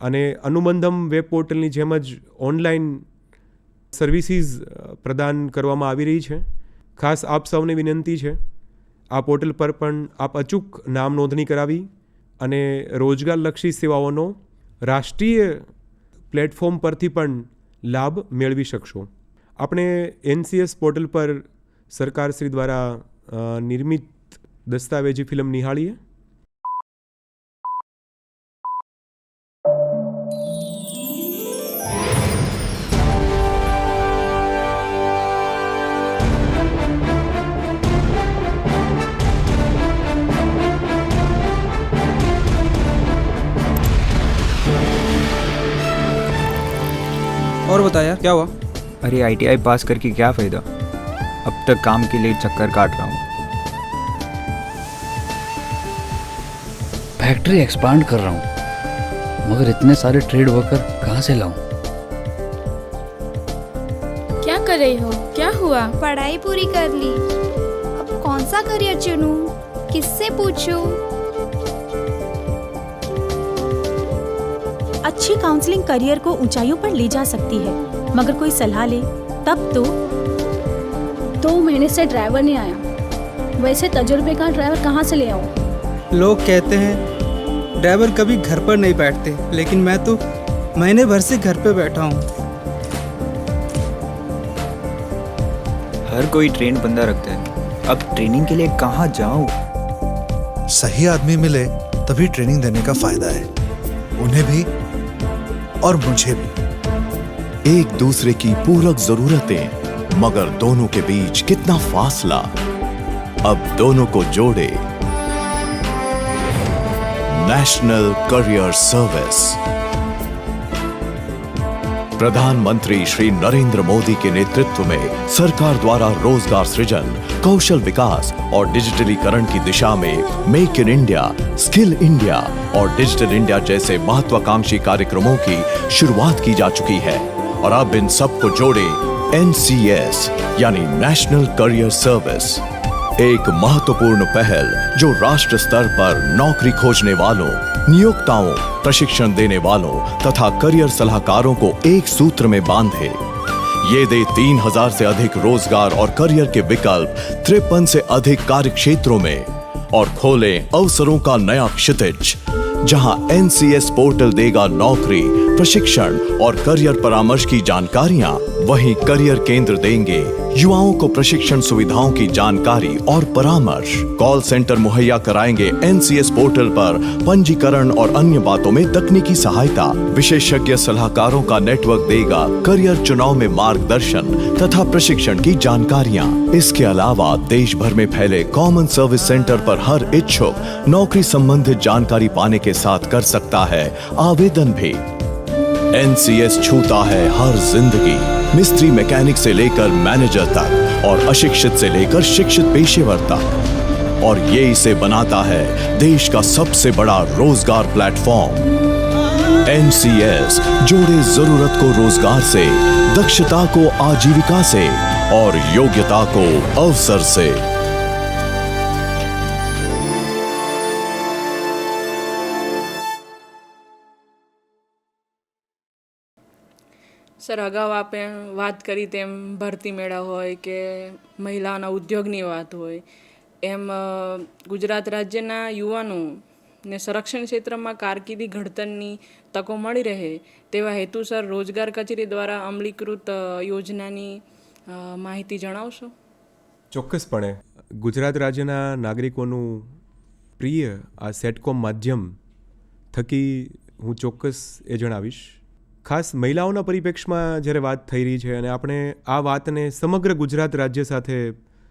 અને અનુબંધમ વેબ પોર્ટલની જેમ જ ઓનલાઈન સર્વિસીસ પ્રદાન કરવામાં આવી રહી છે. ખાસ આપ સૌને વિનંતી છે, આ પોર્ટલ પર પણ આપ અચૂક નામ નોંધણી કરાવી અને રોજગારલક્ષી સેવાઓનો રાષ્ટ્રીય પ્લેટફોર્મ પરથી પણ લાભ મેળવી શકશો. આપણે NCS પોર્ટલ પર સરકારશ્રી દ્વારા નિર્મિત દસ્તાવેજી ફિલ્મ નિહાળીએ. और बता यार, क्या हुआ? अरे ITI पास करके क्या फ़ायदा, अब तक काम के लिए चक्कर काट रहा हूँ. फैक्ट्री एक्सपांड कर रहा हूँ, मगर इतने सारे ट्रेड वर्कर कहाँ से लाऊं? क्या कर रही हो? क्या हुआ? पढ़ाई पूरी कर ली, अब कौन सा करियर चुनूं, किससे पूछूं? अच्छी काउंसलिंग करियर को ऊंचाइयों पर ले जा सकती है, मगर कोई सलाह ले तब तो 2 महीने से ड्राइवर नहीं आया, वैसे तजुर्बे का ड्राइवर कहाँ से ले आऊँ? लोग कहते हैं ड्राइवर कभी घर पर नहीं बैठते, लेकिन मैं तो महीने भर से घर पे बैठा हूँ. हर कोई ट्रेन बंदा रखता है, अब ट्रेनिंग के लिए कहाँ जाऊँ? सही आदमी मिले तभी ट्रेनिंग देने का फायदा है, उन्हें भी और मुझे भी. एक दूसरे की पूरक जरूरतें, मगर दोनों के बीच कितना फासला. अब दोनों को जोड़े नेशनल करियर सर्विस. प्रधानमंत्री श्री नरेंद्र मोदी के नेतृत्व में सरकार द्वारा रोजगार सृजन, कौशल विकास और डिजिटलीकरण की दिशा में make in India, skill India और डिजिटल इंडिया जैसे महत्वाकांक्षी कार्यक्रमों की शुरुआत की जा चुकी है और अब इन सबको जोड़े NCS यानी नेशनल करियर सर्विस, एक महत्वपूर्ण पहल जो राष्ट्र स्तर पर नौकरी खोजने वालों, नियोक्ताओं, प्रशिक्षण देने वालों तथा करियर सलाहकारों को एक सूत्र में बांधे. ये दे 3000 से अधिक रोजगार और करियर के विकल्प 53 से अधिक कार्य क्षेत्रों में और खोले अवसरों का नया क्षितिज, जहां NCS पोर्टल देगा नौकरी, प्रशिक्षण और करियर परामर्श की जानकारियां, वहीं करियर केंद्र देंगे युवाओं को प्रशिक्षण सुविधाओं की जानकारी और परामर्श. कॉल सेंटर मुहैया कराएंगे NCS पोर्टल पर पंजीकरण और अन्य बातों में तकनीकी सहायता. विशेषज्ञ सलाहकारों का नेटवर्क देगा करियर चुनाव में मार्गदर्शन तथा प्रशिक्षण की जानकारियां. इसके अलावा देश भर में फैले कॉमन सर्विस सेंटर पर हर इच्छुक नौकरी संबंधित जानकारी पाने के साथ कर सकता है आवेदन भी. NCS छूता है हर जिंदगी, मिस्त्री मैकेनिक से लेकर मैनेजर तक और अशिक्षित से लेकर शिक्षित पेशेवर तक, और ये इसे बनाता है देश का सबसे बड़ा रोजगार प्लेटफॉर्म. NCS जोड़े जरूरत को रोजगार से, दक्षता को आजीविका से और योग्यता को अवसर से. સર, અગાઉ આપણે વાત કરી તેમ ભરતી મેળા હોય કે મહિલાઓના ઉદ્યોગની વાત હોય, એમ ગુજરાત રાજ્યના યુવાનોને સંરક્ષણ ક્ષેત્રમાં કારકિર્દી ઘડતરની તકો મળી રહે તેવા હેતુસર રોજગાર કચેરી દ્વારા અમલીકૃત યોજનાની માહિતી જણાવશો? ચોક્કસપણે. ગુજરાત રાજ્યના નાગરિકોનું પ્રિય આ સેટકોમ માધ્યમ થકી હું ચોક્કસ એ જણાવીશ. ખાસ મહિલાઓના પરિપ્રેક્ષમાં જ્યારે વાત થઈ રહી છે અને આપણે આ વાતને સમગ્ર ગુજરાત રાજ્ય સાથે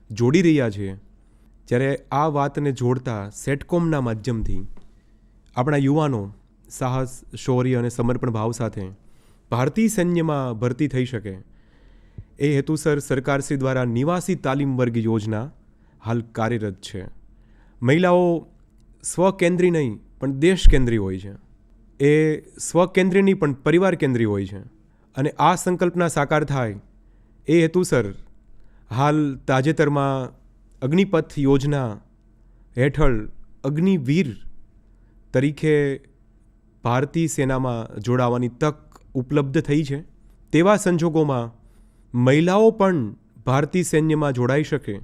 જોડી રહ્યા છીએ, ત્યારે આ વાતને જોડતા સેટકોમના માધ્યમથી આપણા યુવાનો સાહસ, શૌર્ય અને સમર્પણ ભાવ સાથે ભારતીય સૈન્યમાં ભરતી થઈ શકે એ હેતુસર સરકારશ્રી દ્વારા નિવાસી તાલીમ વર્ગ યોજના હાલ કાર્યરત છે. મહિલાઓ સ્વકેન્દ્રી નહીં પણ દેશ કેન્દ્રી હોય છે, એ સ્વકેન્દ્રી નહીં પણ પરિવાર કેન્દ્રી હોય છે. અને આ સંકલ્પના સાકાર થાય એ હેતુસર હાલ તાજેતરમાં અગ્નિપથ યોજના હેઠળ અગ્નિવીર તરીકે ભારતીય સેનામાં જોડાવાની તક ઉપલબ્ધ થઈ છે. તેવા સંજોગોમાં મહિલાઓ પણ ભારતીય સૈન્યમાં જોડાઈ શકે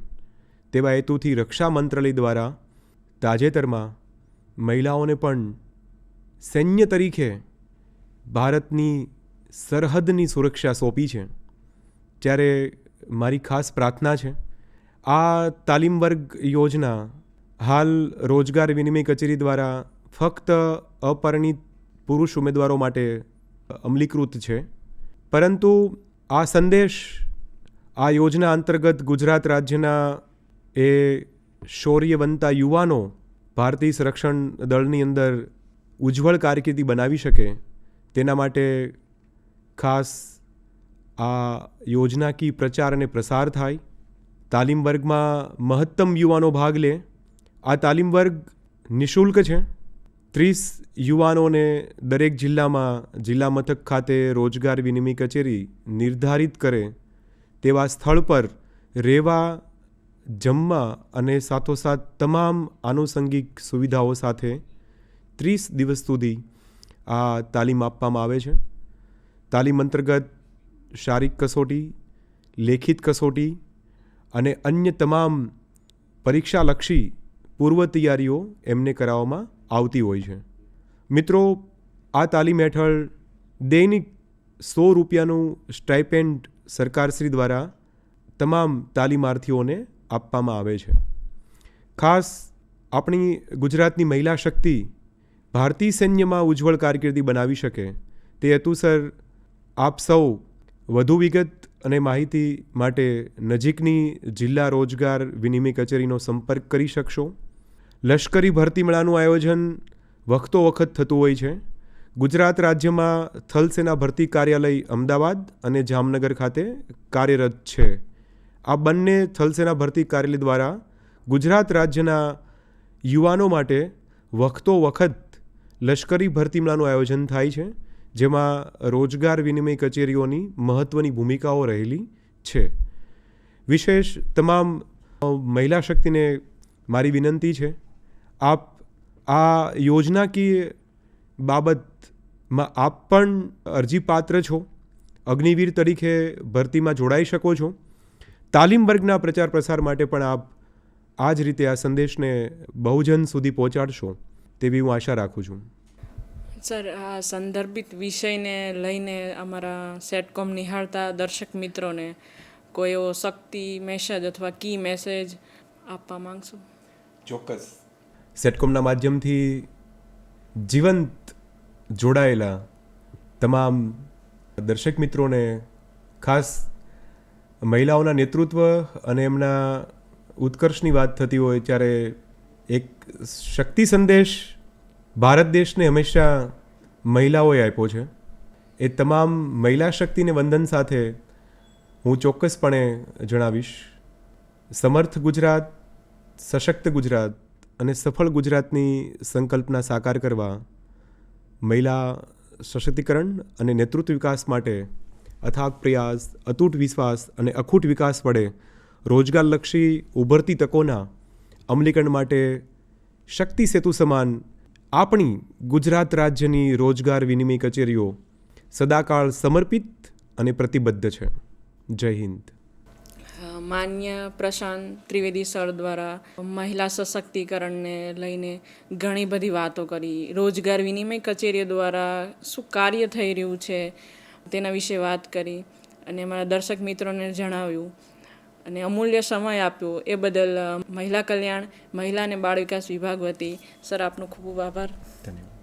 તેવા હેતુથી રક્ષા મંત્રાલય દ્વારા તાજેતરમાં મહિલાઓને પણ સૈન્ય તરીકે ભારતની સરહદની સુરક્ષા સોંપી છે. ત્યારે મારી ખાસ પ્રાર્થના છે, આ તાલીમ વર્ગ યોજના હાલ રોજગાર વિનિમય કચેરી દ્વારા ફક્ત અપરિણીત પુરુષ ઉમેદવારો માટે અમલીકૃત છે. પરંતુ આ સંદેશ આ યોજના અંતર્ગત ગુજરાત રાજ્યના એ શૌર્યવંતા યુવાનો ભારતીય સંરક્ષણ દળની અંદર ઉજ્જવળ કારકિર્દી બનાવી શકે તેના માટે ખાસ આ યોજનાકીય પ્રચાર અને પ્રસાર થાય. તાલીમ વર્ગમાં મહત્તમ યુવાનો ભાગ લે. આ તાલીમ વર્ગ નિઃશુલ્ક છે. 30 યુવાનોને દરેક જિલ્લામાં જિલ્લા મથક ખાતે રોજગાર વિનિમય કચેરી નિર્ધારિત કરે તેવા સ્થળ પર રહેવા, જમવા અને સાથોસાથ તમામ આનુષંગિક સુવિધાઓ સાથે 30 દિવસ સુધી આ તાલીમ આપવામાં આવે છે. તાલીમ અંતર્ગત શારીરિક કસોટી, લેખિત કસોટી અને અન્ય તમામ પરીક્ષાલક્ષી પૂર્વ તૈયારીઓ એમને કરાવવામાં આવતી હોય છે. મિત્રો, આ તાલીમ હેઠળ દૈનિક 100 રૂપિયાનું સ્ટાઇપેન્ડ સરકારશ્રી દ્વારા તમામ તાલીમાર્થીઓને આપવામાં આવે છે. ખાસ આપણી ગુજરાતની મહિલા શક્તિ ભારતીય સૈન્યમાં ઉજ્જવળ કારકિર્દી બનાવી શકે તે હેતુસર આપ સૌ વધુ વિગત અને માહિતી માટે નજીકની જિલ્લા રોજગાર વિનિમય કચેરીનો સંપર્ક કરી શકશો. લશ્કરી ભરતી મેળાનું આયોજન વખતો વખત થતું હોય છે. ગુજરાત રાજ્યમાં થલ સેના ભરતી કાર્યાલય અમદાવાદ અને જામનગર ખાતે કાર્યરત છે. આ બંને થલ સેના ભરતી કાર્યાલય દ્વારા ગુજરાત રાજ્યના યુવાનો માટે વખતો વખત લશ્કરી ભરતી મેળાનું આયોજન થાય છે, જેમાં રોજગાર વિનિમય કચેરીઓની મહત્ત્વની ભૂમિકાઓ રહેલી છે. વિશેષ તમામ મહિલા શક્તિને મારી વિનંતી છે, આપ આ યોજનાકીય બાબતમાં આપ પણ અરજીપાત્ર છો. અગ્નિવીર તરીકે ભરતીમાં જોડાઈ શકો છો. તાલીમ વર્ગના પ્રચાર પ્રસાર માટે પણ આપ આ જ રીતે આ સંદેશને બહુજન સુધી પહોંચાડશો તેવી હું આશા રાખું છું. સર, આ સંદર્ભિત વિષયને લઈને અમારા સેટકોમ નિહાળતા દર્શક મિત્રોને કોઈ એવો શક્તિ મેસેજ અથવા કી મેસેજ આપવા માંગશો? ચોક્કસ. સેટકોમના માધ્યમથી જીવંત જોડાયેલા તમામ દર્શક મિત્રોને, ખાસ મહિલાઓના નેતૃત્વ અને એમના ઉત્કર્ષની વાત થતી હોય ત્યારે એક શક્તિ સંદેશ ભારત દેશને હંમેશા મહિલાઓએ આપ્યો છે. એ તમામ મહિલા શક્તિને વંદન સાથે હું ચોક્કસપણે જણાવીશ, સમર્થ ગુજરાત, સશક્ત ગુજરાત અને સફળ ગુજરાતની સંકલ્પના સાકાર કરવા મહિલા સશક્તિકરણ અને નેતૃત્વ વિકાસ માટે અથાગ પ્રયાસ, અતૂટ વિશ્વાસ અને અખૂટ વિકાસ વડે રોજગારલક્ષી ઉભરતી તકોના અમલીકરણ માટે શક્તિ સેતુ સમાન આપણી ગુજરાત રાજ્યની રોજગાર વિનિમય કચેરીઓ સદાકાળ સમર્પિત અને પ્રતિબદ્ધ છે. જય હિન્દ. માન્ય પ્રશાંત ત્રિવેદી સર દ્વારા મહિલા સશક્તિકરણને લઈને ઘણી બધી વાતો કરી. રોજગાર વિનિમય કચેરીઓ દ્વારા શું કાર્ય થઈ રહ્યું છે તેના વિશે વાત કરી અને અમારા દર્શક મિત્રોને જણાવ્યું અને અમૂલ્ય સમય આપ્યો એ બદલ મહિલા કલ્યાણ, મહિલા અને બાળ વિકાસ વિભાગ વતી સર આપનો ખૂબ ખૂબ આભાર. ધન્યવાદ.